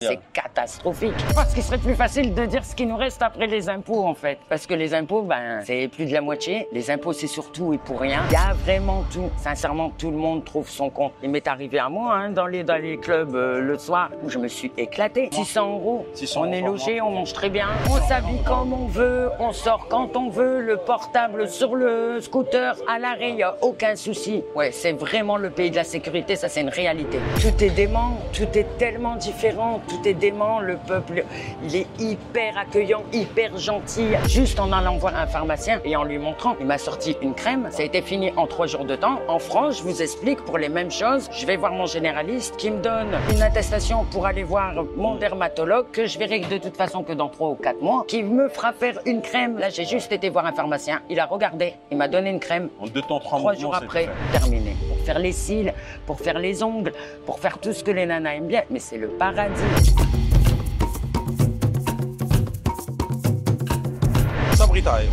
C'est catastrophique. Parce qu'il serait plus facile de dire ce qui nous reste après les impôts, en fait. Parce que les impôts, ben, c'est plus de la moitié. Les impôts, c'est surtout et pour rien. Il y a vraiment tout. Sincèrement, tout le monde trouve son compte. Il m'est arrivé à moi, hein, dans les clubs le soir, où je me suis éclaté. 600 €. On est logé, on mange très bien. On s'habille comme on veut, on sort quand on veut, le portable sur le scooter, à l'arrêt, il n'y a aucun souci. Ouais, c'est vraiment le pays de la sécurité, ça c'est une réalité. Tout est dément, tout est tellement différent. Tout est dément, le peuple, il est hyper accueillant, hyper gentil. Juste en allant voir un pharmacien et en lui montrant, il m'a sorti une crème. Ça a été fini en 3 jours de temps. En France, je vous explique, pour les mêmes choses, je vais voir mon généraliste qui me donne une attestation pour aller voir mon dermatologue que je verrai de toute façon que dans 3 ou 4 mois, qui me fera faire une crème. Là, j'ai juste été voir un pharmacien. Il a regardé, il m'a donné une crème. En 2 temps, 3 jours après, terminé. Pour faire les cils, pour faire les ongles, pour faire tout ce que les nanas aiment bien. Mais c'est le paradis.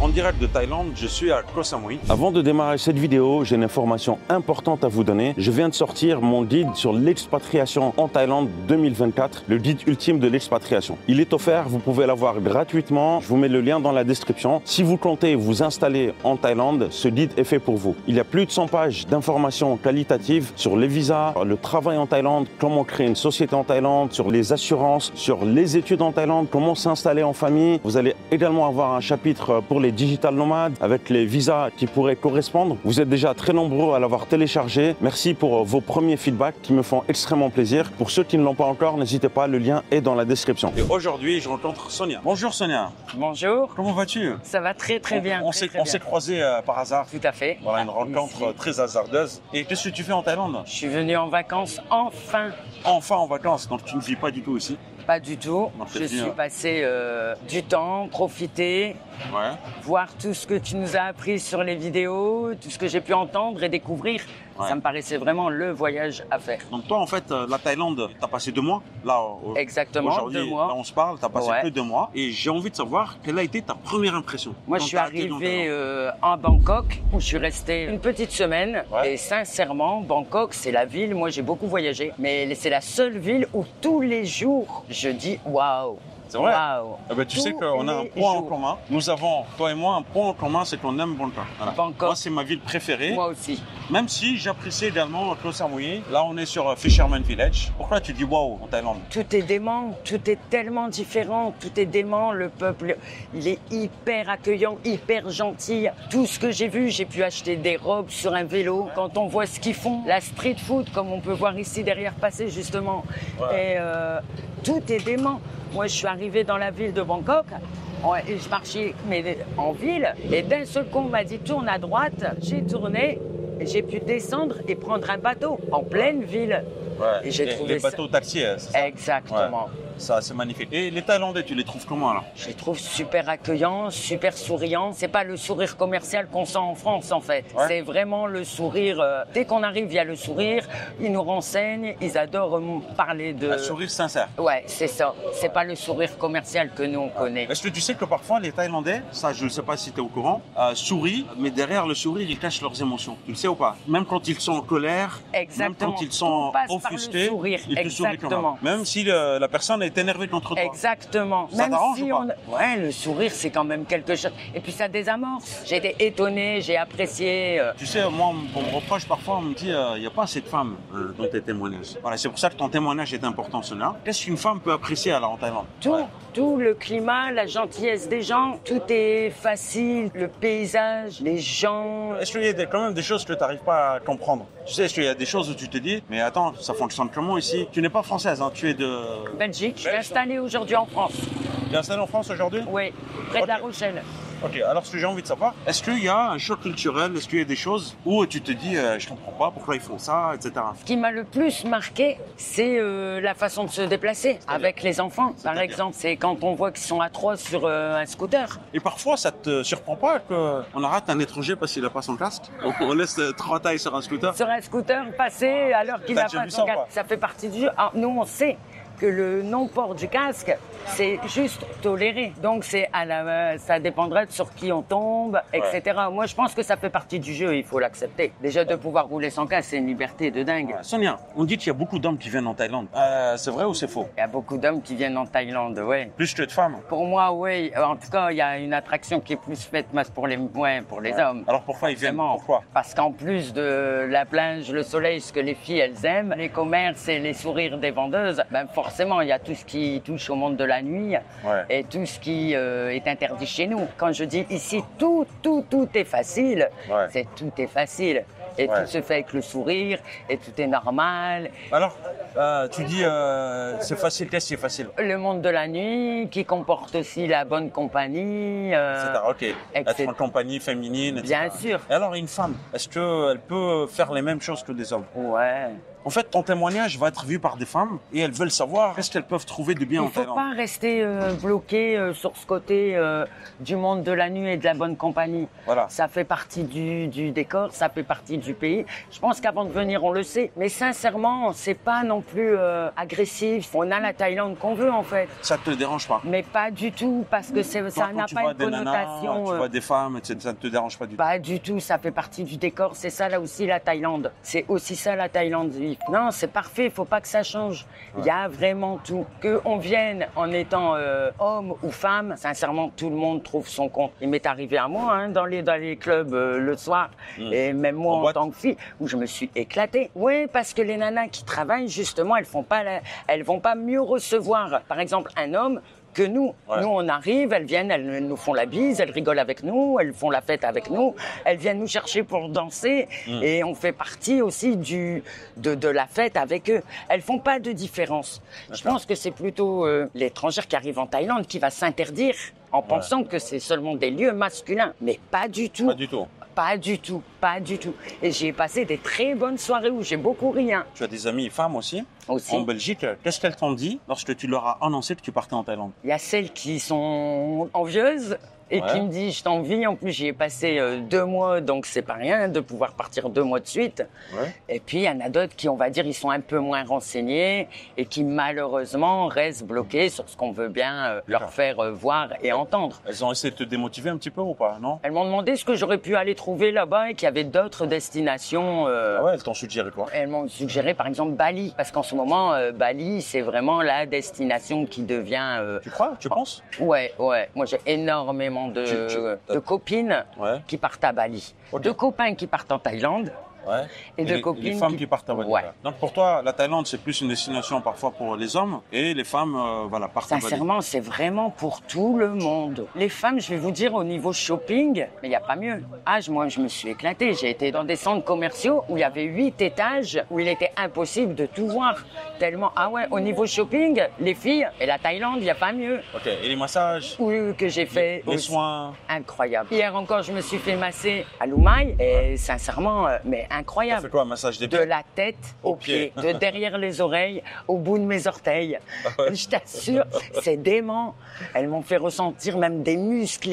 En direct de Thaïlande, je suis à Koh Samui. Avant de démarrer cette vidéo, j'ai une information importante à vous donner. Je viens de sortir mon guide sur l'expatriation en Thaïlande 2024, le guide ultime de l'expatriation. Il est offert, vous pouvez l'avoir gratuitement. Je vous mets le lien dans la description. Si vous comptez vous installer en Thaïlande, ce guide est fait pour vous. Il y a plus de 100 pages d'informations qualitatives sur les visas, le travail en Thaïlande, comment créer une société en Thaïlande, sur les assurances, sur les études en Thaïlande, comment s'installer en famille. Vous allez également avoir un chapitre pour les digital nomades avec les visas qui pourraient correspondre. Vous êtes déjà très nombreux à l'avoir téléchargé. Merci pour vos premiers feedbacks qui me font extrêmement plaisir. Pour ceux qui ne l'ont pas encore, n'hésitez pas, le lien est dans la description. Et aujourd'hui, je rencontre Sonia. Bonjour Sonia. Bonjour. Comment vas-tu? Ça va très bien. On s'est croisés par hasard. Tout à fait. Voilà, une rencontre très hasardeuse. Et qu'est-ce que tu fais en Thaïlande? Je suis venu en vacances enfin. Enfin en vacances, donc tu ne vis pas du tout ici? Pas du tout. Je suis passé du temps, profiter, voir tout ce que tu nous as appris sur les vidéos, tout ce que j'ai pu entendre et découvrir. Ouais. Ça me paraissait vraiment le voyage à faire. Donc toi, en fait, la Thaïlande, tu as passé 2 mois. Là, exactement, aujourd'hui, 2 mois. Là, on se parle, tu as passé que 2 mois. Et j'ai envie de savoir quelle a été ta première impression. Moi, je suis arrivé à Bangkok, où je suis resté une petite semaine. Et sincèrement, Bangkok, c'est la ville, moi j'ai beaucoup voyagé, mais c'est la seule ville où tous les jours, je dis waouh. C'est vrai. Eh ben, tu sais qu'on a un point en commun. Nous avons, toi et moi, un point en commun, c'est qu'on aime Bangkok. Voilà. Moi, c'est ma ville préférée. Moi aussi. Même si j'apprécie également Koh Samui. Là, on est sur Fisherman Village. Pourquoi tu dis waouh en Thaïlande? Tout est dément, tout est tellement différent, tout est dément. Le peuple, il est hyper accueillant, hyper gentil. Tout ce que j'ai vu, j'ai pu acheter des robes sur un vélo. Quand on voit ce qu'ils font, la street food, comme on peut voir ici derrière passer justement. Et tout est dément. Moi, je suis arrivé dans la ville de Bangkok et je marchais en ville et d'un seul coup, on m'a dit tourne à droite. J'ai tourné et j'ai pu descendre et prendre un bateau en pleine ville. Et j'ai trouvé les bateaux taxis, c'est ça? Exactement. Ça, c'est magnifique. Et les Thaïlandais, tu les trouves comment là? Je les trouve super accueillants, super souriants. C'est pas le sourire commercial qu'on sent en France en fait. C'est vraiment le sourire. Dès qu'on arrive, il y a le sourire. Ils nous renseignent. Ils adorent parler de. Un sourire sincère. Ouais, c'est ça. C'est pas le sourire commercial que nous on connaît. Est-ce que tu sais que parfois les Thaïlandais, ça je ne sais pas si tu es au courant, sourient, mais derrière le sourire ils cachent leurs émotions. Tu le sais ou pas? Même quand ils sont en colère, même quand ils sont offusqués, ils te sourient quand même. Même si la personne est énervée contre toi. Exactement. Ça t'arrange ou pas? Ouais, le sourire, c'est quand même quelque chose. Et puis ça désamorce. J'ai été étonné, j'ai apprécié. Tu sais, moi, on me reproche parfois, on me dit, il n'y a pas assez de femmes dans tes témoignages. Voilà, c'est pour ça que ton témoignage est important, Sonia. Qu'est-ce qu'une femme peut apprécier alors en Thaïlande? Tout, le climat, la gentillesse des gens, tout est facile, le paysage, les gens. Est-ce qu'il y a quand même des choses que tu n'arrives pas à comprendre? Tu sais, est-ce qu'il y a des choses où tu te dis, mais attends, ça fonctionne comment ici? Tu n'es pas française, hein, tu es de... Belgique. Je suis installée aujourd'hui en France. Tu es installée en France aujourd'hui? Oui, près de La Rochelle. Ok, alors ce que j'ai envie de savoir, est-ce qu'il y a un choc culturel, est-ce qu'il y a des choses où tu te dis, je comprends pas pourquoi ils font ça, etc. Ce qui m'a le plus marqué, c'est la façon de se déplacer avec les enfants. Par exemple, c'est quand on voit qu'ils sont à 3 sur un scooter. Et parfois, ça te surprend pas qu'on arrête un étranger parce qu'il n'a pas son casque? On laisse 3 tailles sur un scooter? Sur un scooter, passer alors qu'il n'a pas son casque. Ça fait partie du jeu. Alors, nous, on sait que le non-port du casque, c'est juste toléré. Donc ça dépendra de sur qui on tombe, etc. Moi, je pense que ça fait partie du jeu, il faut l'accepter. Déjà, de pouvoir rouler sans casque, c'est une liberté de dingue. Ouais. Sonia, on dit qu'il y a beaucoup d'hommes qui viennent en Thaïlande. C'est vrai ou c'est faux? Il y a beaucoup d'hommes qui viennent en Thaïlande, ouais. Plus que de femmes? Pour moi, oui. En tout cas, il y a une attraction qui est plus faite pour les hommes. Alors pourquoi ils viennent? Pourquoi? Parce qu'en plus de la plage, le soleil, ce que les filles, elles aiment, les commerces et les sourires des vendeuses, ben forcément, il y a tout ce qui touche au monde de la nuit et tout ce qui est interdit chez nous. Quand je dis ici, tout est facile, c'est tout est facile. Et tout se fait avec le sourire, et tout est normal. Alors, tu dis, c'est facile, qu'est-ce qui est facile? Le monde de la nuit, qui comporte aussi la bonne compagnie. Être en compagnie féminine, etc. Bien sûr. Et alors, une femme, est-ce qu'elle peut faire les mêmes choses que des hommes? Ouais. En fait, ton témoignage va être vu par des femmes et elles veulent savoir qu'est-ce qu'elles peuvent trouver de bien en Thaïlande. Il ne faut pas rester bloqué sur ce côté du monde de la nuit et de la bonne compagnie. Voilà. Ça fait partie du décor, ça fait partie du pays. Je pense qu'avant de venir, on le sait. Mais sincèrement, c'est pas non plus agressif. On a la Thaïlande qu'on veut, en fait. Ça te dérange pas? Mais pas du tout, parce que ça n'a pas une connotation. Nanas, tu vois des femmes, etc., ça ne te dérange pas du tout? Pas du tout, ça fait partie du décor. C'est ça, là aussi, la Thaïlande. C'est aussi ça, la Thaïlande. Non, c'est parfait, il faut pas que ça change. Il y a vraiment tout. Qu'on vienne en étant homme ou femme, sincèrement, tout le monde trouve son compte. Il m'est arrivé à moi, dans les clubs le soir, et même moi en tant que fille, où je me suis éclatée. Oui, parce que les nanas qui travaillent, justement, elles vont pas mieux recevoir, par exemple, un homme que nous. Nous, on arrive, elles viennent, elles nous font la bise, elles rigolent avec nous, elles font la fête avec nous, elles viennent nous chercher pour danser et on fait partie aussi de la fête avec eux. Elles font pas de différence. Je pense que c'est plutôt l'étrangère qui arrive en Thaïlande qui va s'interdire en pensant que c'est seulement des lieux masculins. Mais pas du tout. Pas du tout. Pas du tout, pas du tout. Et j'y ai passé des très bonnes soirées où j'ai beaucoup ri. Tu as des amies femmes aussi en Belgique. Qu'est-ce qu'elles t'ont dit lorsque tu leur as annoncé que tu partais en Thaïlande? Il y a celles qui sont envieuses et qui me disent je t'envie. En plus, j'y ai passé 2 mois, donc c'est pas rien de pouvoir partir 2 mois de suite. Et puis, il y en a d'autres qui, on va dire, ils sont un peu moins renseignés et qui, malheureusement, restent bloqués sur ce qu'on veut bien leur faire voir et entendre. Elles ont essayé de te démotiver un petit peu ou pas, non? Elles m'ont demandé ce que j'aurais pu aller trouver là-bas et qu'il y avait d'autres destinations. Elles t'ont suggéré quoi? Elles m'ont suggéré, par exemple, Bali. Parce qu'en ce moment, Bali, c'est vraiment la destination qui devient... Tu crois? Tu penses? Ouais. Moi, j'ai énormément de copines qui partent à Bali, de copains qui partent en Thaïlande. Et de copines. Les femmes qui partent à Bali. Donc pour toi, la Thaïlande, c'est plus une destination parfois pour les hommes et les femmes partent à Bali. Sincèrement, c'est vraiment pour tout le monde. Les femmes, je vais vous dire, au niveau shopping, mais il n'y a pas mieux. Moi, je me suis éclatée. J'ai été dans des centres commerciaux où il y avait 8 étages, où il était impossible de tout voir. Tellement, au niveau shopping, les filles, et la Thaïlande, il n'y a pas mieux. Ok, et les massages? Oui, que j'ai fait. Les soins? Incroyable. Hier encore, je me suis fait masser à Lumaï et sincèrement, mais incroyable. Ça fait quoi, un massage des pieds? De la tête aux pieds, de derrière les oreilles, au bout de mes orteils. Je t'assure, c'est dément. Elles m'ont fait ressentir même des muscles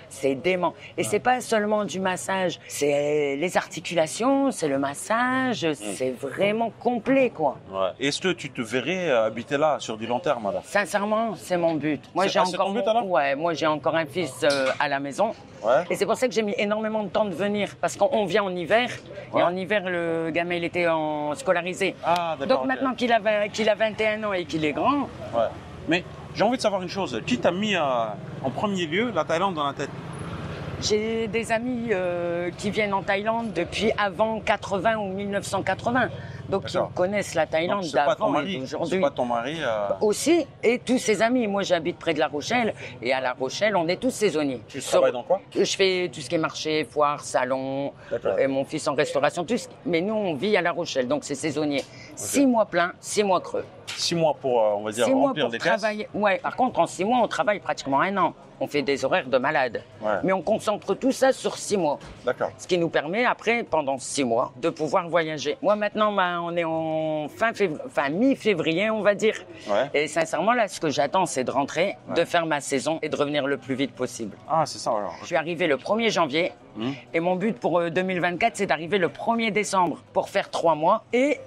c'est dément. Et c'est pas seulement du massage, c'est les articulations, c'est le massage, c'est vraiment complet, quoi. Est-ce que tu te verrais habiter là sur du long terme, madame? Sincèrement, c'est mon but. Moi, c'est ton but, alors? Moi, j'ai encore un fils à la maison. Et c'est pour ça que j'ai mis énormément de temps de venir. Parce qu'on vient en hiver. Et en hiver, le gamin, il était scolarisé. Donc maintenant qu'il a 21 ans et qu'il est grand. Mais j'ai envie de savoir une chose. Qui t'a mis en premier lieu la Thaïlande dans la tête? J'ai des amis qui viennent en Thaïlande depuis avant 80 ou 1980. Donc ils connaissent la Thaïlande d'avant et d'aujourd'hui. C'est pas ton mari Aussi, et tous ses amis. Moi, j'habite près de La Rochelle. Et à La Rochelle, on est tous saisonniers. Tu travailles dans quoi? Je fais tout ce qui est marché, foire, salon. Et mon fils en restauration. Mais nous, on vit à La Rochelle, donc c'est saisonnier. 6 mois pleins, 6 mois creux. 6 mois pour, on va dire, remplir des caisses? Par contre, en 6 mois, on travaille pratiquement 1 an. On fait des horaires de malade. Mais on concentre tout ça sur 6 mois. D'accord. Ce qui nous permet, après, pendant 6 mois, de pouvoir voyager. Moi, maintenant, on est en mi-février, on va dire. Et sincèrement, là, ce que j'attends, c'est de rentrer, de faire ma saison et de revenir le plus vite possible. C'est ça, alors. Je suis arrivé le 1er janvier. Et mon but pour 2024, c'est d'arriver le 1er décembre pour faire 3 mois et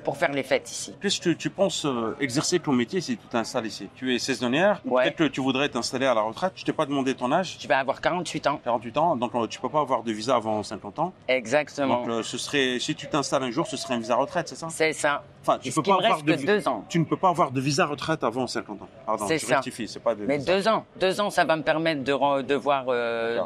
pour faire les fêtes ici. Qu'est-ce que tu penses exercer ton métier si tu t'installes ici? Tu es saisonnière, peut-être que tu voudrais t'installer à la retraite. Je t'ai pas demandé ton âge. Je vais avoir 48 ans. 48 ans, donc tu peux pas avoir de visa avant 50 ans. Exactement. Donc ce serait, si tu t'installes un jour, ce serait un visa retraite, c'est ça? C'est ça. Enfin, tu peux pas avoir de 2 ans. Tu ne peux pas avoir de visa retraite avant 50 ans. Pardon, c'est je ça. rectifie, c'est pas de Mais visa. 2 ans. 2 ans, ça va me permettre de voir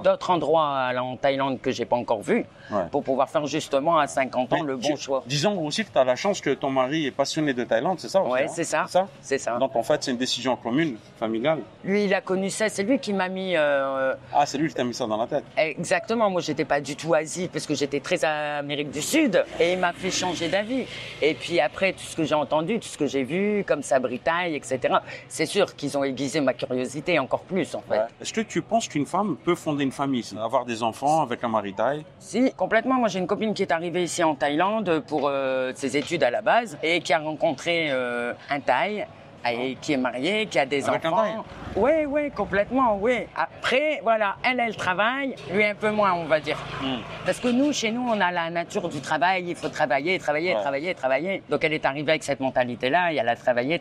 d'autres endroits en Thaïlande que j'ai pas encore vus pour pouvoir faire justement à 50 ans le bon choix. Disons aussi que tu as la chance que ton mari est passionné de Thaïlande, c'est ça? Ouais, c'est ça. C'est ça. Donc en fait, c'est une décision commune, familiale. Lui, il a connu ça. C'est lui qui m'a mis. Ah, c'est lui qui t'a mis ça dans la tête. Exactement. Moi, j'étais pas du tout Asie parce que j'étais très Amérique du Sud et il m'a fait changer d'avis. Et puis après, tout ce que j'ai entendu, tout ce que j'ai vu, comme Sabri Thai, etc. C'est sûr qu'ils ont aiguisé ma curiosité encore plus, en fait. Ouais. Est-ce que tu penses qu'une femme peut fonder une famille, avoir des enfants avec un mari thaï? Si, complètement. Moi, j'ai une copine qui est arrivée ici en Thaïlande pour ses études à la base et qui a rencontré un Thaï. Et qui est marié, qui a des enfants. Oui, complètement, oui. Après, voilà, elle travaille, lui un peu moins, on va dire. Parce que nous, chez nous, on a la nature du travail, il faut travailler. Donc elle est arrivée avec cette mentalité-là, et elle a travaillé.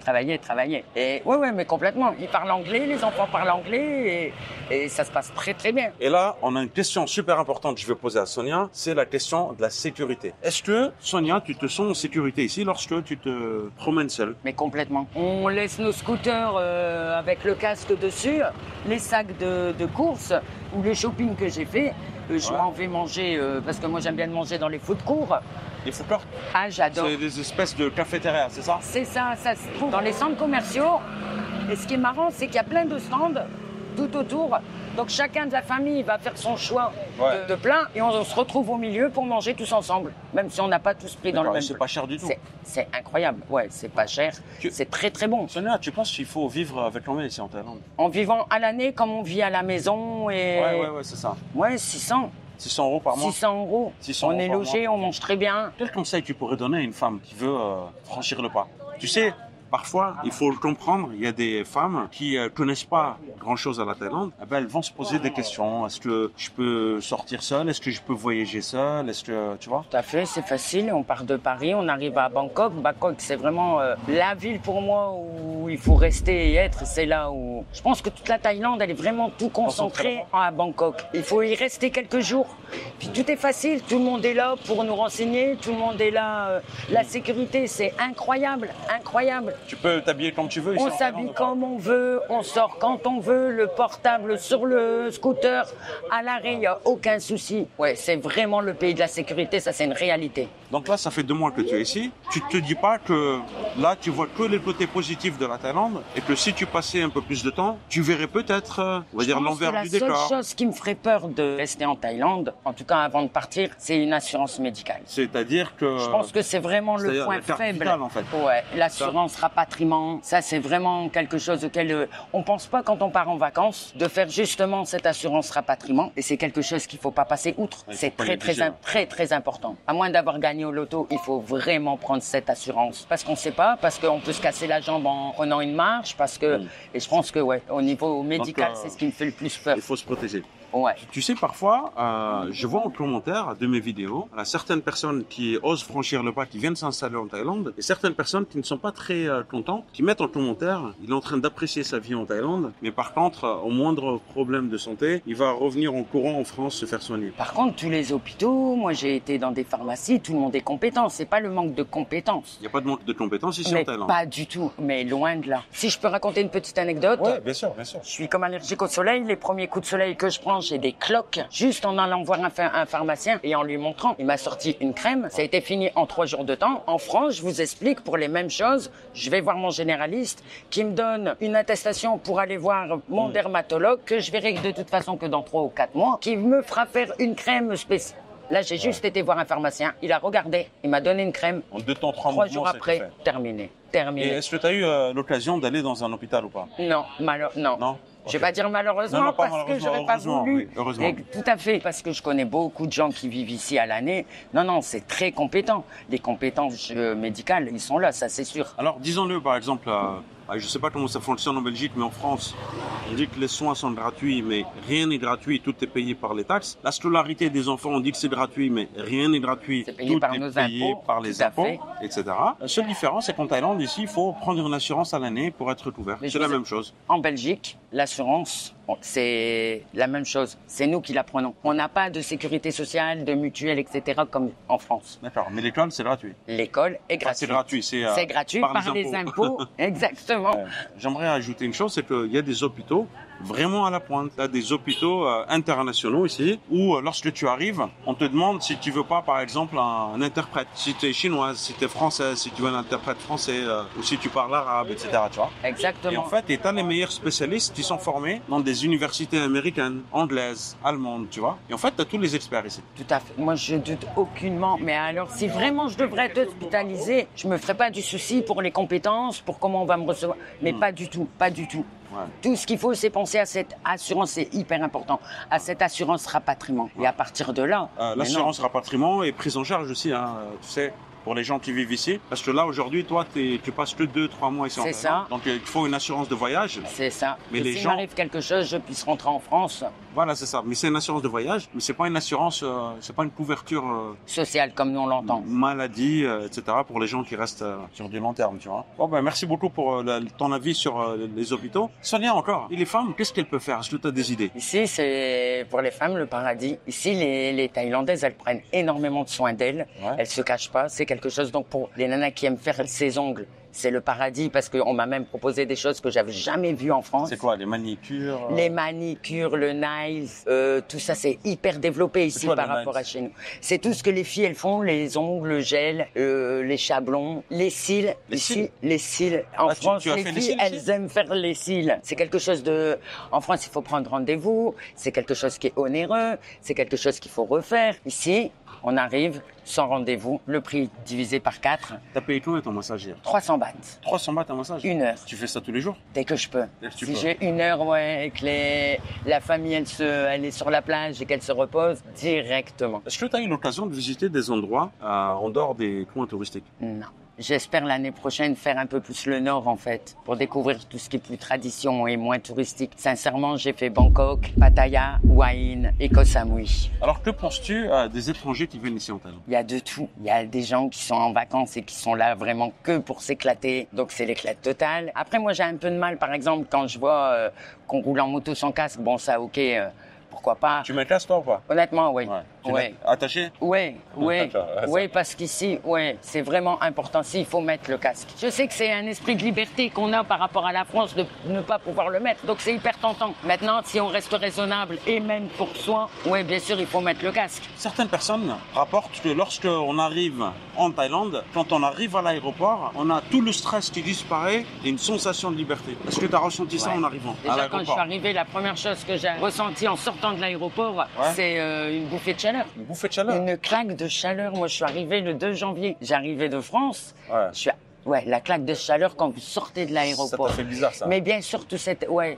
Et ouais, mais complètement. Il parle anglais, les enfants parlent anglais, et ça se passe très, très bien. Et là, on a une question super importante que je vais poser à Sonia, c'est la question de la sécurité. Est-ce que, Sonia, tu te sens en sécurité ici lorsque tu te promènes seule? Mais complètement. On laisse nos scooters avec le casque dessus, les sacs de course ou le shopping que j'ai fait. Je m'en vais manger parce que moi j'aime bien manger dans les food courts. Les food courts? Ah, j'adore. C'est des espèces de cafétérias, c'est ça? C'est ça, ça se trouve dans les centres commerciaux. Et ce qui est marrant, c'est qu'il y a plein de stands tout autour. Donc chacun de la famille va faire son choix de plat et on se retrouve au milieu pour manger tous ensemble, même si on n'a pas tous pris dans le même plat. C'est pas cher du tout. C'est incroyable, c'est pas cher, c'est très très bon. Sonia, tu penses qu'il faut vivre avec l'anglais ici en Thaïlande? En vivant à l'année comme on vit à la maison et... Ouais, c'est ça. Ouais, 600. 600 € par mois? 600 €. 600 on est logé, on mange très bien. Quel conseil tu pourrais donner à une femme qui veut franchir le pas? Tu sais, parfois, il faut le comprendre, il y a des femmes qui connaissent pas grand-chose à la Thaïlande. Eh ben, elles vont se poser des questions. Est-ce que je peux sortir seule? Est-ce que je peux voyager seule? Est-ce que, tu vois? Tout à fait, c'est facile. On part de Paris, on arrive à Bangkok. Bangkok, c'est vraiment la ville pour moi où il faut rester et être. C'est là où... Je pense que toute la Thaïlande, elle est vraiment tout concentrée à Bangkok. Il faut y rester quelques jours. Puis tout est facile. Tout le monde est là pour nous renseigner. Tout le monde est là. La sécurité, c'est incroyable. Tu peux t'habiller comme tu veux ici. On s'habille comme on veut, on sort quand on veut, le portable sur le scooter, à l'arrêt, il n'y a aucun souci. Ouais, c'est vraiment le pays de la sécurité, ça c'est une réalité. Donc là, ça fait 2 mois que tu es ici. Tu te dis pas que là, tu vois que les côtés positifs de la Thaïlande et que si tu passais un peu plus de temps, tu verrais peut-être, on va dire, l'envers du décor. La seule chose qui me ferait peur de rester en Thaïlande, en tout cas avant de partir, c'est une assurance médicale. C'est-à-dire que... Je pense que c'est vraiment le point faible. En fait. Ouais, l'assurance rapatriement, ça c'est vraiment quelque chose auquel on pense pas quand on part en vacances, de faire justement cette assurance rapatriement. Et c'est quelque chose qu'il faut pas passer outre. C'est très important. À moins d'avoir gagné au loto, il faut vraiment prendre cette assurance. Parce qu'on sait pas, parce qu'on peut se casser la jambe en prenant une marche, parce que... Et je pense que au niveau médical, c'est ce qui me fait le plus peur. Il faut se protéger. Ouais. Tu sais, parfois, je vois en commentaire de mes vidéos, certaines personnes qui osent franchir le pas, qui viennent s'installer en Thaïlande, et certaines personnes qui ne sont pas très contentes, qui mettent en commentaire, il est en train d'apprécier sa vie en Thaïlande, mais par contre, au moindre problème de santé, il va revenir en courant en France se faire soigner. Par contre, tous les hôpitaux, moi j'ai été dans des pharmacies, tout le monde est compétent, c'est pas le manque de compétences. Il n'y a pas de manque de compétences ici en Thaïlande? Pas du tout, mais loin de là. Si je peux raconter une petite anecdote. Ouais, bien sûr. Je suis comme allergique au soleil, les premiers coups de soleil que je prends, j'ai des cloques, juste en allant voir un pharmacien et en lui montrant. Il m'a sorti une crème, ça a été fini en 3 jours de temps. En France, je vous explique, pour les mêmes choses, je vais voir mon généraliste qui me donne une attestation pour aller voir mon dermatologue, que je verrai de toute façon que dans 3 ou 4 mois, qui me fera faire une crème spéciale. Là, j'ai juste été voir un pharmacien, il a regardé, il m'a donné une crème. En 2 temps, 3 jours après, terminé. Et est-ce que tu as eu l'occasion d'aller dans un hôpital ou pas? Non, non. Je vais pas dire malheureusement parce que j'aurais pas voulu. Oui, heureusement. Et, tout à fait, parce que je connais beaucoup de gens qui vivent ici à l'année. Non, c'est très compétent. Les compétences médicales, ils sont là, ça c'est sûr. Alors, disons-le par exemple, Je ne sais pas comment ça fonctionne en Belgique, mais en France, on dit que les soins sont gratuits, mais rien n'est gratuit, tout est payé par les taxes. La scolarité des enfants, on dit que c'est gratuit, mais rien n'est gratuit, c'est payé tout par est nos payé impôts, par les tout à impôts, fait. etc. La seule différence, c'est qu'en Thaïlande, ici, il faut prendre une assurance à l'année pour être couvert. Mais C'est la même chose. En Belgique, l'assurance, c'est la même chose. C'est nous qui la prenons. On n'a pas de sécurité sociale, de mutuelle, etc. comme en France. D'accord, mais l'école, c'est gratuit. L'école est gratuite. C'est gratuit, C'est gratuit par les impôts. Exactement. J'aimerais ajouter une chose, c'est qu'il y a des hôpitaux vraiment à la pointe. Il y a des hôpitaux internationaux ici où lorsque tu arrives, on te demande si tu veux pas, par exemple, un interprète. Si tu es chinoise, si tu es française, si tu veux un interprète français ou si tu parles arabe, etc. Tu vois. Exactement. Et en fait, tu as les meilleurs spécialistes qui sont formés dans des universités américaines, anglaises, allemandes, tu vois. Et en fait, tu as tous les experts ici. Tout à fait. Moi, je doute aucunement. Mais alors, si vraiment je devrais être hospitalisée, je me ferais pas du souci pour les compétences, pour comment on va me recevoir. Mais pas du tout, pas du tout. Ouais. Tout ce qu'il faut, c'est penser à cette assurance, c'est hyper important, à cette assurance rapatriement. Et à partir de là... L'assurance rapatriement est prise en charge aussi, hein, tu sais, pour les gens qui vivent ici. Parce que là, aujourd'hui, toi, tu passes que 2-3 mois ici en C'est Thaïlande. ça. Donc, il faut une assurance de voyage. C'est ça. Mais Et les s'il gens- m'arrive quelque chose, je puisse rentrer en France, Voilà, c'est ça. Mais c'est une assurance de voyage, mais c'est pas une assurance, c'est pas une couverture sociale comme nous on l'entend. maladie, etc. pour les gens qui restent sur du long terme, tu vois. Bon, ben, merci beaucoup pour ton avis sur les hôpitaux. Sonia, encore. Et les femmes, qu'est-ce qu'elles peuvent faire? Est-ce que tu as des idées? Ici, c'est pour les femmes le paradis. Ici, les Thaïlandaises, elles prennent énormément de soin d'elles. Ouais. Elles se cachent pas. C'est quelque chose, donc pour les nanas qui aiment faire ses ongles, c'est le paradis parce qu'on m'a même proposé des choses que j'avais jamais vues en France. C'est quoi, les manicures Les manicures, le nails, tout ça c'est hyper développé ici quoi, par les rapport nails à chez nous. C'est tout ce que les filles elles font, les ongles, le gel, les chablons, les cils. Les Ici, cils les cils. En Ah, France, tu as les fait les filles cils ici elles aiment faire les cils. C'est quelque chose de... En France, il faut prendre rendez-vous. C'est quelque chose qui est onéreux. C'est quelque chose qu'il faut refaire. Ici, on arrive sans rendez-vous. Le prix divisé par 4, T'as payé combien ton massage hier? 300 bahts. 300 bahts un massage? 1 heure. Tu fais ça tous les jours? Dès que je peux. Dès que tu Si peux. j'ai 1 heure, ouais, et que la famille, elle est sur la plage et qu'elle se repose, directement. Est-ce que tu as eu l'occasion de visiter des endroits en dehors des coins touristiques? Non. J'espère l'année prochaine faire un peu plus le nord, en fait, pour découvrir tout ce qui est plus tradition et moins touristique. Sincèrement, j'ai fait Bangkok, Pattaya, Hua Hin et Koh Samui. Alors, que penses-tu des étrangers qui viennent ici en Thaïlande? Il y a de tout. Il y a des gens qui sont en vacances et qui sont là vraiment que pour s'éclater. Donc c'est l'éclat total. Après, moi, j'ai un peu de mal, par exemple, quand je vois qu'on roule en moto sans casque. Bon, ça, ok, pourquoi pas. Tu mets le casque, toi, ou pas? Honnêtement, oui. Tu Ouais. l'as attaché? Oui, oui, D'accord, ouais, ça. oui, parce qu'ici, ouais, c'est vraiment important. S'il faut mettre le casque. Je sais que c'est un esprit de liberté qu'on a par rapport à la France de ne pas pouvoir le mettre, donc c'est hyper tentant. Maintenant, si on reste raisonnable et même pour soi, oui, bien sûr, il faut mettre le casque. Certaines personnes rapportent que lorsqu'on arrive en Thaïlande, quand on arrive à l'aéroport, on a tout le stress qui disparaît et une sensation de liberté. Est-ce que tu as ressenti ça Ouais. en arrivant à Déjà, quand je l'aéroport? suis arrivé, la première chose que j'ai ressentie en sortant de l'aéroport, c'est une bouffée de chaleur. Une bouffée de chaleur? Une claque de chaleur. Moi, je suis arrivé le 2 janvier. J'arrivais de France. Ouais. Ouais, la claque de chaleur quand vous sortez de Ça l'aéroport. t'a fait bizarre, ça. Mais bien sûr,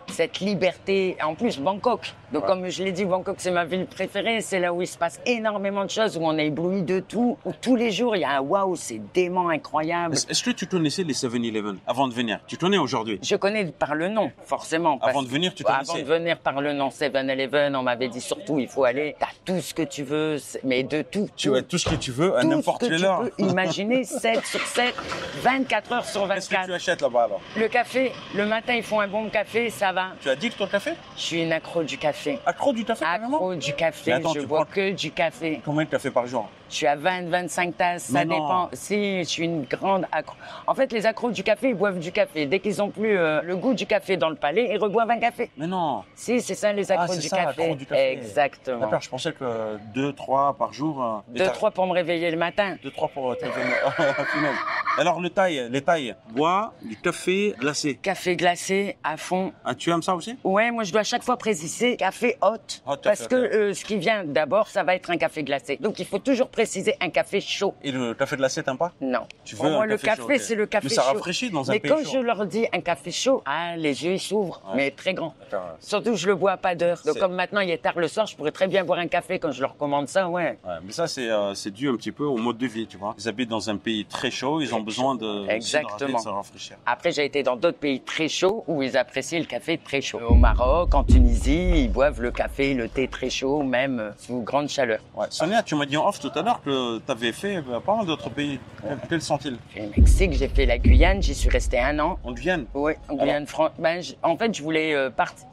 cette liberté. En plus, Bangkok. Donc, comme je l'ai dit, Bangkok, c'est ma ville préférée. C'est là où il se passe énormément de choses, où on est ébloui de tout. Où tous les jours, il y a un waouh, c'est dément, incroyable. Est-ce que tu connaissais les 7-Eleven avant de venir? Tu connais aujourd'hui? Je connais par le nom, forcément. Avant de venir, tu connaissais? Avant de venir par le nom 7-Eleven, on m'avait dit surtout, il faut aller. T'as tout ce que tu veux, mais de tout. Tu as tout ce que tu veux à tout n'importe ce que quelle tu heure. peux imaginer, 7 sur 7, 24 heures sur Qu'est-ce que 24. tu achètes là-bas alors? Le café, le matin, ils font un bon café, ça va. Tu as dit que ton café? Je suis une accro du café. Accro du café carrément? Accro du café, Mais attends, je tu bois prends- que du café. Combien de café par jour? Je suis à 20-25 tasses, ça Mais non. dépend. Si, je suis une grande accro. En fait, les accros du café, ils boivent du café. Dès qu'ils ont plus le goût du café dans le palais, ils reboivent un café. Mais non. Si, c'est ça les accros c'est du ça, café. accro du café. Exactement. D'accord, je pensais que 2-3 par jour. 2-3 pour me réveiller le matin. 2-3 pour finale. Alors les tailles. Bois du café glacé. Café glacé à fond. Ah, tu aimes ça aussi? Ouais, moi je dois à chaque fois préciser café hot. Hot parce café, que ce qui vient d'abord, ça va être un café glacé. Donc il faut toujours préciser préciser, un café chaud. Et le café glacé, t'aimes pas? Non. Tu Pour veux moi, un le café café, chaud, c'est le café mais chaud. ça rafraîchit dans un Mais pays quand chaud. je leur dis un café chaud, les yeux ils s'ouvrent, mais très grand. D'accord. Surtout, je le bois à pas d'heure. Donc, C'est- comme maintenant, il est tard le soir, je pourrais très bien boire un café quand je leur commande ça, ouais. Ouais, mais ça, c'est dû un petit peu au mode de vie, tu vois. Ils habitent dans un pays très chaud, ils ont besoin de Exactement. de se rafraîchir. Après, j'ai été dans d'autres pays très chauds où ils apprécient le café très chaud. Au Maroc, en Tunisie, ils boivent le café, le thé très chaud, même sous grande chaleur. Ouais. Sonia, tu m'as dit en off tout à l'heure que tu avais fait pas mal d'autres pays. Quels sont-ils? J'ai fait le Mexique, j'ai fait la Guyane, j'y suis resté 1 an. En Guyane? Oui, en Guyane, France. En fait, je voulais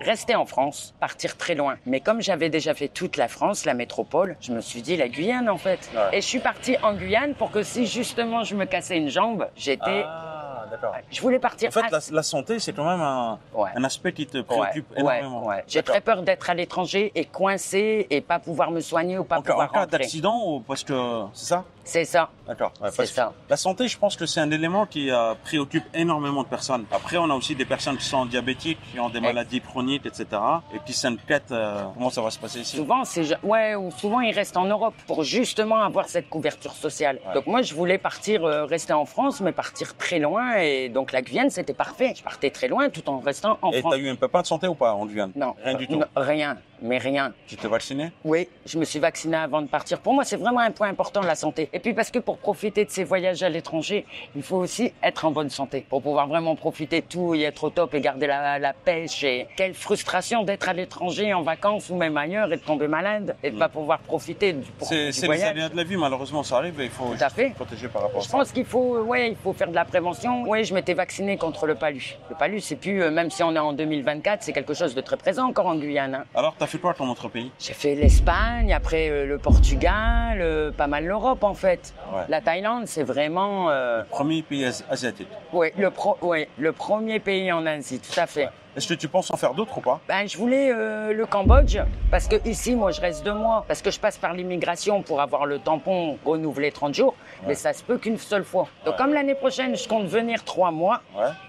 rester en France, partir très loin. Mais comme j'avais déjà fait toute la France, la métropole, je me suis dit la Guyane en fait. Ouais. Et je suis parti en Guyane pour que si justement je me cassais une jambe, j'étais... Ah, d'accord. Je voulais partir... En fait, la santé, c'est quand même un aspect qui te préoccupe énormément. Ouais. J'ai très peur d'être à l'étranger et coincé et pas pouvoir me soigner ou pas En pouvoir cas rentrer. d'accident ou parce que c'est ça? C'est ça. D'accord. Ouais, C'est parce que ça. La santé, je pense que c'est un élément qui préoccupe énormément de personnes. Après, on a aussi des personnes qui sont diabétiques, qui ont des maladies chroniques, etc. et qui s'inquiètent comment ça va se passer ici. Souvent, ou souvent ils restent en Europe pour justement avoir cette couverture sociale. Ouais. Donc moi, je voulais partir, rester en France, mais partir très loin. Et donc la Guyane, c'était parfait. Je partais très loin tout en restant en Et France. t'as eu un pépin de santé ou pas en Guyane? Non, Rien du tout. non, rien, mais rien. Tu t'es vacciné? Oui, je me suis vacciné avant de partir. Pour moi, c'est vraiment un point important, la santé. Et puis parce que pour profiter de ces voyages à l'étranger, il faut aussi être en bonne santé. Pour pouvoir vraiment profiter de tout et être au top et garder la pêche. Et quelle frustration d'être à l'étranger en vacances ou même ailleurs et de tomber malade et de pas pouvoir profiter du C'est les voyage. aléas de la vie, malheureusement, ça arrive et il faut Tout à fait. se protéger par rapport à Je ça. pense qu'il faut faire de la prévention. Oui, je m'étais vacciné contre le palu. Le palu, c'est plus, même si on est en 2024, c'est quelque chose de très présent encore en Guyane. Hein. Alors, t'as fait quoi dans notre pays? J'ai fait l'Espagne, après le Portugal, pas mal l'Europe en fait. Ouais. La Thaïlande, c'est vraiment, Premier pays asiatique. le premier pays en Asie, tout à fait. Est-ce que tu penses en faire d'autres ou pas? Je voulais le Cambodge parce que ici, moi, je reste 2 mois parce que je passe par l'immigration pour avoir le tampon renouvelé 30 jours, mais ça se peut qu'une seule fois. Donc, comme l'année prochaine, je compte venir 3 mois,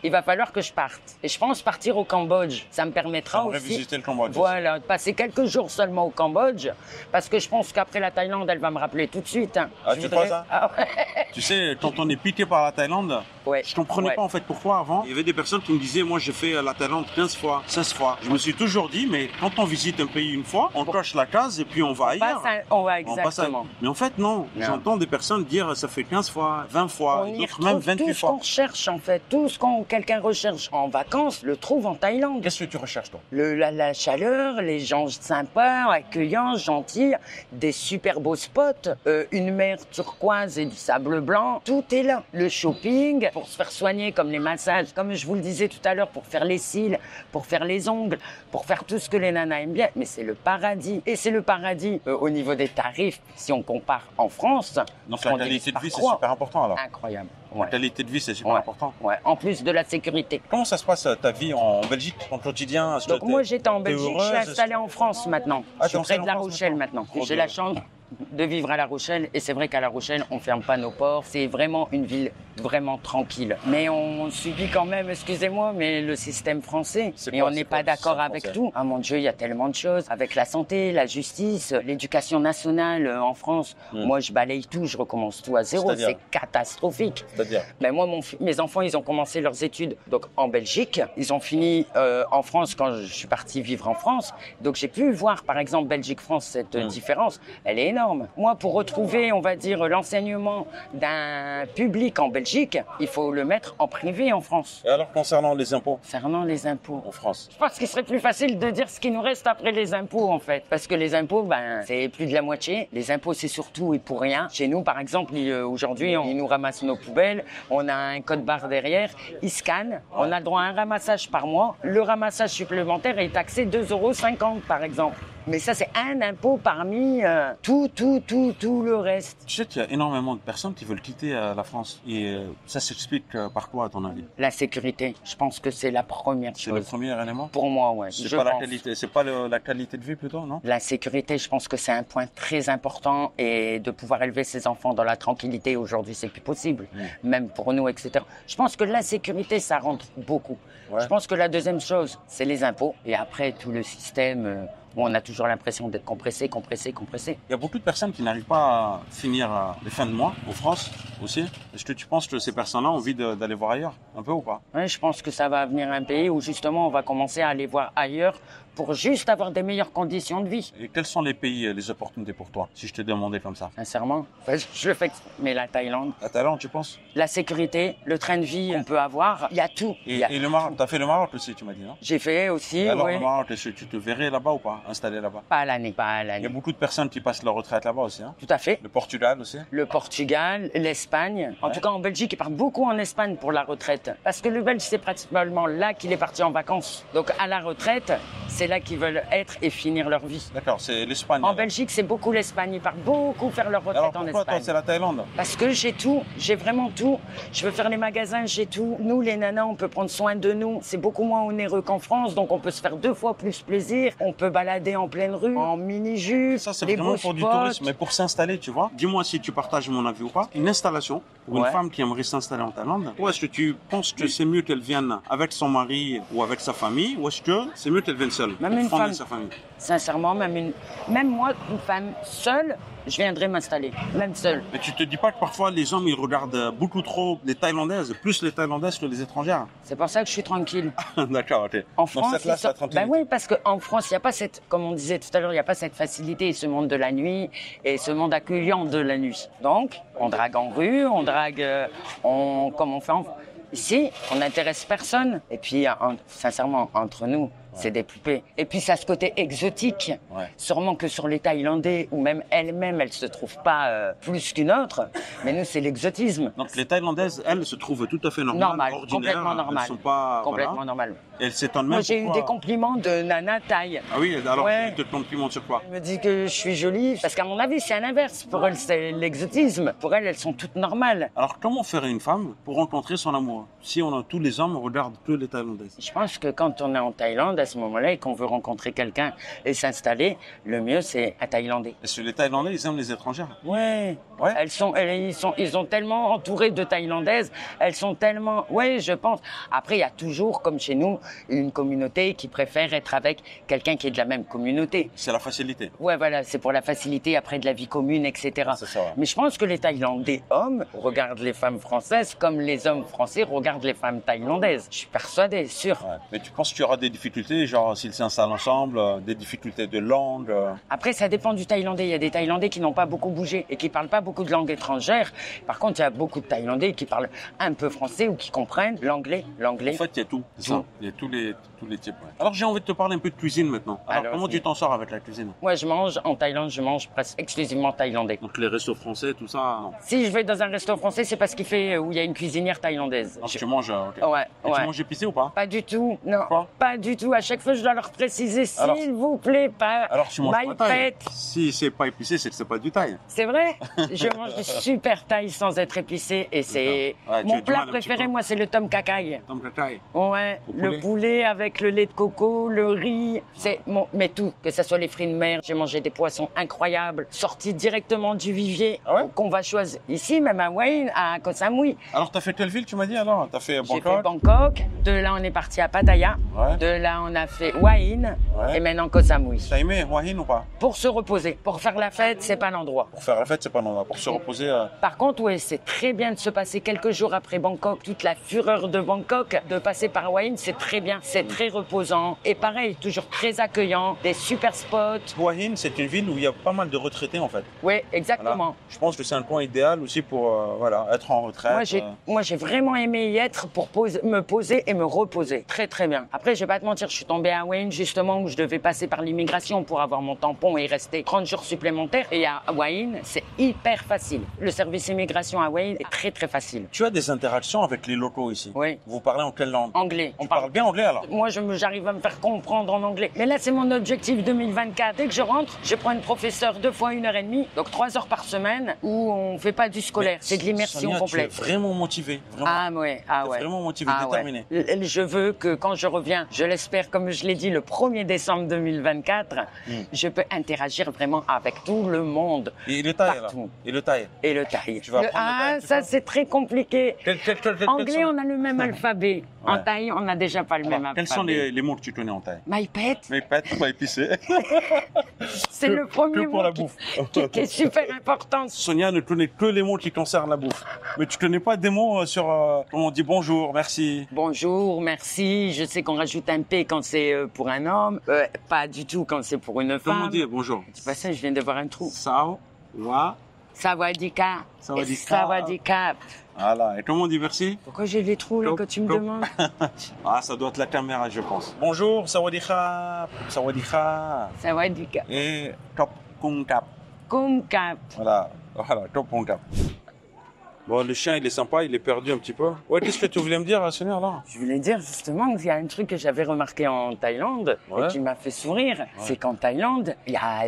il va falloir que je parte. Et je pense partir au Cambodge. Ça me permettra On va aussi, visiter le Cambodge. voilà, de passer quelques jours seulement au Cambodge parce que je pense qu'après la Thaïlande, elle va me rappeler tout de suite. Hein. Ah, Je tu crois ça? Ah ouais. Tu sais, quand on est piqué par la Thaïlande, Ouais. je comprenais Ouais. pas en fait pourquoi avant. Il y avait des personnes qui me disaient, moi j'ai fait la Thaïlande 15 fois, 16 fois. Je me suis toujours dit, mais quand on visite un pays une fois, on coche la case et puis on va ailleurs. On va On passe à- exactement. Mais en fait, non. J'entends des personnes dire, ça fait 15 fois, 20 fois, On y d'autres même retrouve 28 tout ce fois. qu'on recherche en fait, tout ce qu'on quelqu'un recherche en vacances, le trouve en Thaïlande. Qu'est-ce que tu recherches toi? La chaleur, les gens sympas, accueillants, gentils, des super beaux spots, une mer turquoise et du sable blanc, tout est là. Le shopping, pour se faire soigner comme les massages, comme je vous le disais tout à l'heure, pour faire les cils, pour faire les ongles, pour faire tout ce que les nanas aiment bien. Mais c'est le paradis. Et c'est le paradis au niveau des tarifs, si on compare en France. Donc on la divise qualité de par vie, c'est 3. super important alors. Incroyable. La Ouais. qualité de vie, c'est super Ouais. important. Ouais. En plus de la sécurité. Comment ça se passe ta vie en Belgique, ton quotidien? Est-ce que Donc moi j'étais en t'es Belgique, heureuse? je suis installée en France maintenant. Ah, Je suis t'es près installée de La en France Rochelle maintenant. maintenant. Trop J'ai bien. la chance de vivre à La Rochelle et c'est vrai qu'à La Rochelle on ferme pas nos ports. C'est vraiment une ville vraiment tranquille. Mais on subit quand même, excusez-moi, mais le système français. C'est Et quoi, on c'est n'est quoi pas le d'accord système avec français? tout. Ah mon Dieu, il y a tellement de choses. Avec la santé, la justice, l'éducation nationale en France. Moi je balaye tout, je recommence tout à zéro. C'est-à-dire C'est catastrophique. C'est-à-dire? Ben moi, mes enfants, ils ont commencé leurs études donc en Belgique. Ils ont fini en France quand je suis parti vivre en France. Donc j'ai pu voir, par exemple, Belgique-France, cette différence. Elle est énorme. Moi, pour retrouver, on va dire, l'enseignement d'un public en Belgique, il faut le mettre en privé en France. Et alors concernant les impôts Concernant les impôts. en France? Je pense qu'il serait plus facile de dire ce qui nous reste après les impôts, en fait. Parce que les impôts, c'est plus de la moitié. Les impôts, c'est surtout et pour rien. Chez nous, par exemple, aujourd'hui, ils nous ramassent nos poubelles. On a un code barre derrière. Ils scannent. On a le droit à un ramassage par mois. Le ramassage supplémentaire est taxé 2,50 € par exemple. Mais ça, c'est un impôt parmi tout le reste. Tu sais qu'il y a énormément de personnes qui veulent quitter la France. Et ça s'explique par quoi, à ton avis? La sécurité, je pense que c'est la première C'est le chose. premier élément? Pour moi, ouais. C'est je pas la pense. qualité, c'est pas la qualité de vie plutôt, non? La sécurité, je pense que c'est un point très important et de pouvoir élever ses enfants dans la tranquillité, aujourd'hui, c'est plus possible. Même pour nous, etc. Je pense que la sécurité, ça rentre beaucoup. Ouais. Je pense que la deuxième chose, c'est les impôts. Et après, tout le système, où on a toujours l'impression d'être compressé, compressé, compressé. Il y a beaucoup de personnes qui n'arrivent pas à finir les fins de mois, en France aussi. Est-ce que tu penses que ces personnes-là ont envie d'aller voir ailleurs, un peu ou pas? Ouais, je pense que ça va venir un pays où justement on va commencer à aller voir ailleurs pour juste avoir des meilleures conditions de vie. Et quels sont les pays, les opportunités pour toi, si je te demandais comme ça? Sincèrement, enfin, je fais, mais la Thaïlande, La Thaïlande, tu penses? la sécurité, le train de vie qu'on peut avoir, il y a tout. Et le Maroc, tu as fait le Maroc aussi, tu m'as dit, non? J'ai fait aussi, Et alors, oui. le Maroc, est-ce que tu te verrais là-bas ou pas, installé là-bas? Pas à l'année, pas à Il y a l'année. beaucoup de personnes qui passent leur retraite là-bas aussi, hein? Tout à fait. Le Portugal aussi? Le Portugal, l'Espagne. En tout cas, en Belgique, ils partent beaucoup en Espagne pour la retraite. Parce que le Belge, c'est principalement là qu'il est parti en vacances. Donc, à la retraite, c'est là qu'ils veulent être et finir leur vie. D'accord, c'est l'Espagne. En alors. Belgique, c'est beaucoup l'Espagne. Ils partent beaucoup faire leur retraite Alors en pourquoi toi, Espagne. c'est la Thaïlande? Parce que j'ai tout, j'ai vraiment tout. Je veux faire les magasins, j'ai tout. Nous, les nanas, on peut prendre soin de nous. C'est beaucoup moins onéreux qu'en France, donc on peut se faire 2 fois plus plaisir. On peut balader en pleine rue, en mini-jupe, Ça, c'est les vraiment beaux pour du spots. tourisme. Mais pour s'installer, tu vois, dis-moi si tu partages mon avis ou pas. Une installation pour une Ouais. femme qui aimerait s'installer en Thaïlande, ou est-ce que tu penses que c'est mieux qu'elle vienne avec son mari ou avec sa famille, ou est-ce que c'est mieux qu'elle vienne seule? Même une fonder femme. sa famille. Sincèrement, même moi, une femme seule, je viendrais m'installer, même seule. Mais tu te dis pas que parfois les hommes ils regardent beaucoup trop les Thaïlandaises, plus les Thaïlandaises que les étrangères? C'est pour ça que je suis tranquille. D'accord, ok. En Donc France, cette là, c'est la tranquillité. ben oui, parce qu'en France, il n'y a pas cette, comme on disait tout à l'heure, il n'y a pas cette facilité, ce monde de la nuit et ce monde accueillant de la nuit. Donc, on drague en rue, on drague, comme on fait ici, on n'intéresse personne. Et puis, sincèrement, entre nous, c'est des poupées. Et puis, ça a ce côté exotique. Ouais. Sûrement que sur les Thaïlandais, ou même elles-mêmes, elles se trouvent pas plus qu'une autre. Mais nous, c'est l'exotisme. Donc les Thaïlandaises, elles, se trouvent tout à fait normales, Normal, ordinaires. complètement normal. Elles sont pas, Complètement voilà. normal. Et elles s'étonnent même Moi, j'ai eu pourquoi- des compliments de Nana Thaï. Ah oui, alors Ouais. tu te complimente sur quoi? Elle me dit que je suis jolie, parce qu'à mon avis, c'est un inverse. Pour elles, c'est l'exotisme. Pour elles, elles sont toutes normales. Alors comment ferait une femme pour rencontrer son amour? Si on a tous les hommes regardent que les Thaïlandaises. Je pense que quand on est en Thaïlande, à ce moment-là, et qu'on veut rencontrer quelqu'un et s'installer, le mieux, c'est un Thaïlandais. Est-ce que les Thaïlandais, ils aiment les étrangères? Ouais. Ouais. Ils sont tellement entourés de Thaïlandaises. Elles sont tellement, ouais, je pense. Après, il y a toujours, comme chez nous, une communauté qui préfère être avec quelqu'un qui est de la même communauté. C'est la facilité. Ouais, voilà, c'est pour la facilité après de la vie commune, etc. C'est ça, ouais. Mais je pense que les Thaïlandais hommes regardent les femmes françaises comme les hommes français regardent les femmes thaïlandaises. Je suis persuadé, sûr. Ouais. Mais tu penses qu'il y aura des difficultés, genre s'ils s'installent ensemble, des difficultés de langue Après, ça dépend du Thaïlandais. Il y a des Thaïlandais qui n'ont pas beaucoup bougé et qui parlent pas beaucoup de langues étrangères. Par contre, il y a beaucoup de Thaïlandais qui parlent un peu français ou qui comprennent l'anglais. En fait, il y a tout. C'est ça. Il y a tous les types. Ouais. Alors, j'ai envie de te parler un peu de cuisine maintenant. Alors comment tu t'en sors avec la cuisine? Moi, en Thaïlande, je mange presque exclusivement thaïlandais. Donc, les restos français, tout ça, non. Si je vais dans un resto français, c'est parce où il y a une cuisinière thaïlandaise. Donc, tu manges, ok. Ouais, Et ouais. tu manges épicé ou pas? Pas du tout, non. Quoi? Pas du tout. À chaque fois, je dois leur préciser, Alors- s'il vous plaît, pas Alors, tu manges my pas thaï. pet. Si c'est pas épicé, c'est que c'est pas du thaï. C'est vrai. Je mange du super thaï sans être épicé et c'est Ouais, tu as mon du plat mal un petit préféré. peu. Moi, c'est le tom kha kai. Tom kha kai. Ouais, Au le poulet. poulet avec le lait de coco, le riz, c'est mais tout, que ça soit les fruits de mer. J'ai mangé des poissons incroyables, sortis directement du vivier, Ah ouais qu'on va choisir ici, même à Hua Hin, à Koh Samui. Alors, t'as fait quelle ville, tu m'as dit alors? T'as fait J'ai fait Bangkok? Bangkok, de là on est parti à Pattaya, Ouais. de là on a fait Hua Hin Ouais. et maintenant Koh Samui. T'as aimé Hua Hin ou pas? Pour se reposer, pour faire la fête, c'est pas l'endroit. Pour faire la fête, c'est pas l'endroit. Pour se reposer, Par contre, oui, c'est très bien de se passer quelques jours après Bangkok, toute la fureur de Bangkok, de passer par Hua Hin, c'est très bien, c'est très reposant. Et pareil, toujours très accueillant, des super spots. Hua Hin, c'est une ville où il y a pas mal de retraités en fait. Oui, Voilà. exactement. Je pense que c'est un coin idéal aussi pour voilà, être en retraite. Moi, j'ai vraiment aimé y être pour me poser et me reposer. Très, très bien. Après, je vais pas te mentir, je suis tombée à Hua Hin justement où je devais passer par l'immigration pour avoir mon tampon et y rester 30 jours supplémentaires. Et à Hua Hin, c'est hyper facile. Le service immigration à Hua Hin est très, très facile. Tu as des interactions avec les locaux ici. Oui. Vous parlez en quelle langue? Anglais. Tu parles bien anglais alors? Moi, j'arrive à me faire comprendre en anglais. Mais là, c'est mon objectif 2024. Dès que je rentre, je prends une professeure 2 fois 1h30, donc 3 heures par semaine, où on fait pas du scolaire. C'est de l'immersion Sonia, complète. Tu es vraiment motivé. Vraiment. Ah ouais, T'es vraiment motivé, déterminé. Ouais. Je veux que quand je reviens, je l'espère, comme je l'ai dit, le 1er décembre 2024, je peux interagir vraiment avec tout le monde. Et le thaï alors? Partout. Et le thaï? Et le thaï. Tu vas apprendre le thaï, tu ça penses? c'est très compliqué. Quel Anglais, on a le même alphabet. En thaï, on n'a déjà pas le même alphabet. Quels sont les mots que tu connais en thaï? Maipet, Maipet, pas épicé. c'est le premier pour mot la bouffe. qui est super important. Sonia ne connaît que les mots qui concernent la bouffe. Mais tu connais pas des mots sur comment on dit bonjour, merci. Bonjour, merci. Je sais qu'on rajoute un P quand c'est pour un homme, pas du tout quand c'est pour une femme. Comment dire bonjour? Dis pas ça, je viens de voir un trou. Sao, wa. Sawadika. Sawadika. Sawadika. Voilà. Et comment on dit merci? Pourquoi j'ai les trous là Top, que tu me top. demandes? Ah, ça doit être la caméra, je pense. Bonjour, sawadika. Sawadika. Sawadika. Et top kung kap. Kumkap. Voilà, top kung kap. Bon, le chien, il est sympa, il est perdu un petit peu. Ouais, qu'est-ce que tu voulais me dire, Sonia, là? Je voulais dire justement qu'il y a un truc que j'avais remarqué en Thaïlande Ouais. et qui m'a fait sourire. C'est qu'en Thaïlande, il y a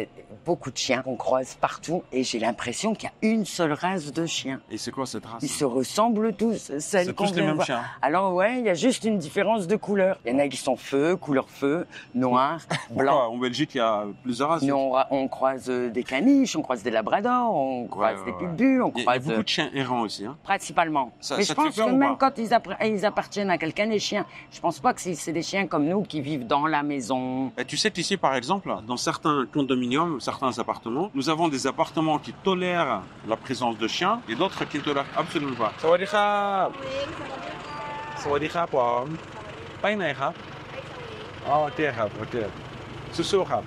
beaucoup de chiens qu'on croise partout et j'ai l'impression qu'il y a une seule race de chiens. Et c'est quoi cette race? Ils se ressemblent tous. C'est tous les mêmes chiens. Alors ouais, il y a juste une différence de couleur. Il y en a qui sont couleur feu, noir, blanc. Pourquoi? En Belgique, il y a plusieurs races. Nous, on croise des caniches, on croise des labradors, on croise des pitbulls, on Il y a croise beaucoup de chiens errants aussi, hein. principalement. Ça- Mais ça je te fait pense peur que ou même pas quand ils appartiennent à quelqu'un, les chiens, je pense pas que c'est des chiens comme nous qui vivent dans la maison. Et tu sais qu'ici, par exemple, dans certains condominiums, certains appartements, nous avons des appartements qui tolèrent la présence de chiens et d'autres qui ne tolèrent absolument pas. Sawadika. Sawadika, pom. Pas une aïra. Ah, ok, ok. Susu, rap.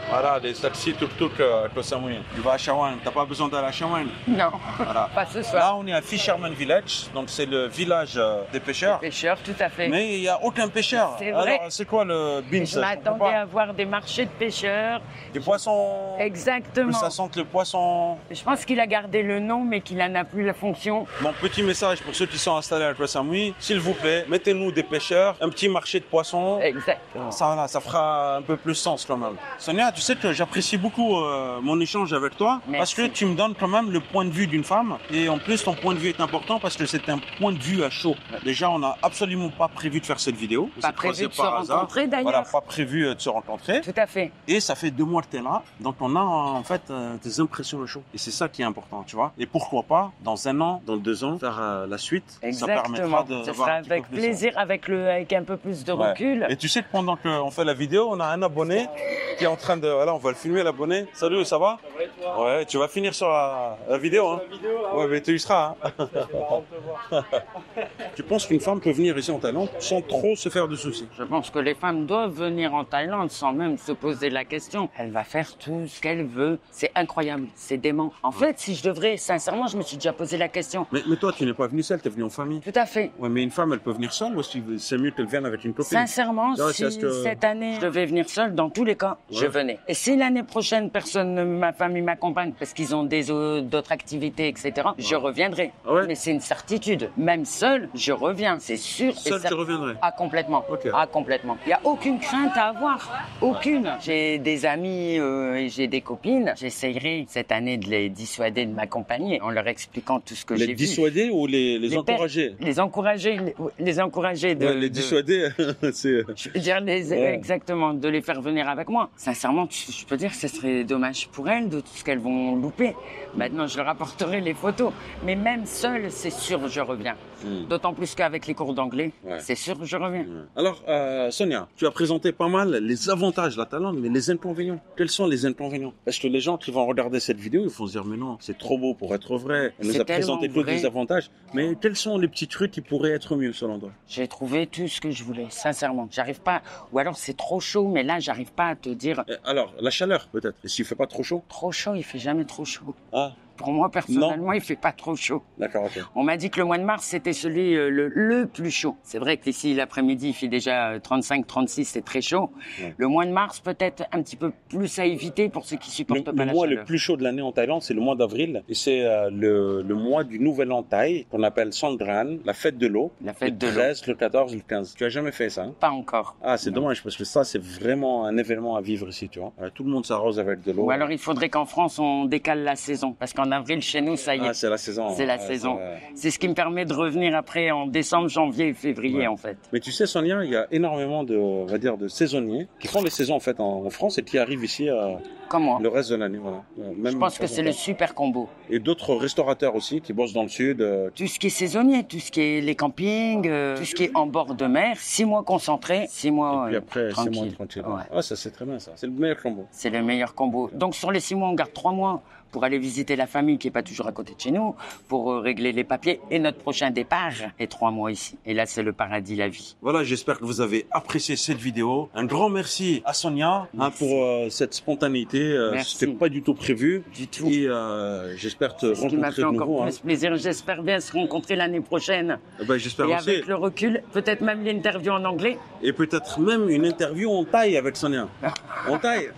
Voilà, des taxis tuk-tuk, Koh Samui. Tu vas à Chawan, t'as pas besoin d'aller à Chawan. Non, Voilà. pas ce soir. Là, on est à Fisherman Village, donc c'est le village des pêcheurs. Pêcheurs, tout à fait. Mais il n'y a aucun pêcheur. C'est vrai. Alors, c'est quoi le beans? Je m'attendais à voir des marchés de pêcheurs. Des poissons. Exactement. Ça sent le poisson. Je pense qu'il a gardé le nom, mais qu'il n'en a plus la fonction. Mon petit message pour ceux qui sont installés à Koh Samui, s'il vous plaît, mettez-nous des pêcheurs, un petit marché de poissons. Exactement. Ça, voilà, ça fera un peu plus sens quand même. Sonia, tu sais que j'apprécie beaucoup mon échange avec toi parce Merci. que tu me donnes quand même le point de vue d'une femme et en plus ton point de vue est important parce que c'est un point de vue à chaud. Déjà, on n'a absolument pas prévu de faire cette vidéo. On Pas s'est croisés prévu de se par hasard. rencontrer, d'ailleurs. Voilà, pas prévu de se rencontrer. Tout à fait. Et ça fait 2 mois que tu es là, donc on a en fait des impressions à chaud. Et c'est ça qui est important, tu vois. Et pourquoi pas, dans 1 an, dans 2 ans, faire la suite. Ça permettra Exactement. de Ce voir sera un petit peu avec plus plaisir, avec un peu plus de Ouais. recul. Et tu sais que pendant qu'on fait la vidéo, on a un abonné qui est en train de... Voilà, on va le filmer, l'abonné. Salut, ça va? Ça va et toi? Ouais, tu vas finir sur la vidéo, hein? Ouais, mais tu y seras, hein? Tu penses qu'une femme peut venir ici en Thaïlande sans trop se faire de soucis? Je pense que les femmes doivent venir en Thaïlande sans même se poser la question. Elle va faire tout ce qu'elle veut. C'est incroyable, c'est dément. En fait, si je devrais, sincèrement, je me suis déjà posé la question. Mais toi, tu n'es pas venu seule, tu es venu en famille. Tout à fait. Ouais, mais une femme, elle peut venir seule ou c'est mieux qu'elle vienne avec une copine? Sincèrement, Ouais, si c'est ce que- cette année je devais venir seule, dans tous les cas, je venais. Et si l'année prochaine, ma famille m'accompagne parce qu'ils ont d'autres activités, etc., je reviendrai. Ah ouais? Mais c'est une certitude. Même seule, je reviens, c'est sûr. et Seule, tu reviendrais? Ah, complètement. Ok. Ah, complètement. Il n'y a aucune crainte à avoir. Aucune. J'ai des amis et j'ai des copines. J'essayerai cette année de les dissuader de m'accompagner en leur expliquant tout ce que j'ai Les vu. dissuader ou les encourager? Les encourager, les encourager de... Ouais, les dissuader, c'est... Je veux dire, exactement, de les faire venir avec moi. Sincèrement, je peux dire que ce serait dommage pour elles de tout ce qu'elles vont louper. Maintenant, je leur apporterai les photos. Mais même seule, c'est sûr, je reviens. D'autant plus qu'avec les cours d'anglais, c'est sûr, je reviens. Alors, Sonia, tu as présenté pas mal les avantages de la Thaïlande, mais les inconvénients. Quels sont les inconvénients? Parce que les gens qui vont regarder cette vidéo, ils vont se dire, mais non, c'est trop beau pour être vrai. Elle nous C'est a présenté tellement tous les vrai. avantages. Mais quels sont les petits trucs qui pourraient être mieux selon toi? J'ai trouvé tout ce que je voulais, sincèrement. J'arrive pas, ou alors c'est trop chaud, mais là, j'arrive pas à te dire, Alors, la chaleur, peut-être. Et s'il fait pas trop chaud? trop chaud, il fait jamais trop chaud. Ah, Pour moi, personnellement, il fait pas trop chaud. d'accord, ok. On m'a dit que le mois de mars, c'était celui le plus chaud. C'est vrai qu'ici, l'après-midi, il fait déjà 35, 36, c'est très chaud. Ouais. Le mois de mars, peut-être un petit peu plus à éviter pour ceux qui supportent pas Le la mois chaleur. le plus chaud de l'année en Thaïlande, c'est le mois d'avril. Et c'est le mois du Nouvel An Thaï, qu'on appelle Songkran, la fête de l'eau. La fête de le l'eau. 13, le 14, le 15. Tu as jamais fait ça, hein? Pas encore. Ah, c'est dommage, parce que ça, c'est vraiment un événement à vivre ici, tu vois. Tout le monde s'arrose avec de l'eau. Ou alors, il faudrait qu'en France, on décale la saison. Parce qu'en En avril, chez nous, ça y est. Ah, c'est la saison. C'est la saison. C'est ce qui me permet de revenir après en décembre, janvier et février, en fait. Mais tu sais, Sonia, il y a énormément de, on va dire, de saisonniers qui font les saisons en fait en France et qui arrivent ici Comme moi. le reste de l'année. Voilà. Même Je pense que c'est le super combo. Et d'autres restaurateurs aussi qui bossent dans le sud. Tout ce qui est saisonnier, tout ce qui est les campings, tout ce qui est en bord de mer, 6 mois concentrés, 6 mois et puis après, tranquille. 6 mois tranquille. Ouais. Ah, ça c'est très bien ça. C'est le meilleur combo. C'est le meilleur combo. Donc sur les 6 mois, on garde 3 mois pour aller visiter la famille qui est pas toujours à côté de chez nous, pour régler les papiers. Et notre prochain départ est 3 mois ici. Et là, c'est le paradis, la vie. Voilà, j'espère que vous avez apprécié cette vidéo. Un grand merci à Sonia pour cette spontanéité. C'était pas du tout prévu. Du tout. Et j'espère te Ce qui m'a rencontrer fait de encore nouveau. plus plaisir. J'espère bien se rencontrer l'année prochaine. J'espère Et aussi. avec le recul, peut-être même l'interview en anglais. Et peut-être même une interview en taille avec Sonia. En taille.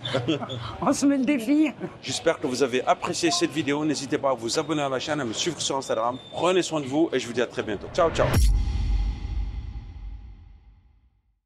On se met le défi. J'espère que vous avez apprécié cette vidéo. N'hésitez pas à vous abonner à la chaîne, à me suivre sur Instagram. Prenez soin de vous et je vous dis à très bientôt. Ciao, ciao.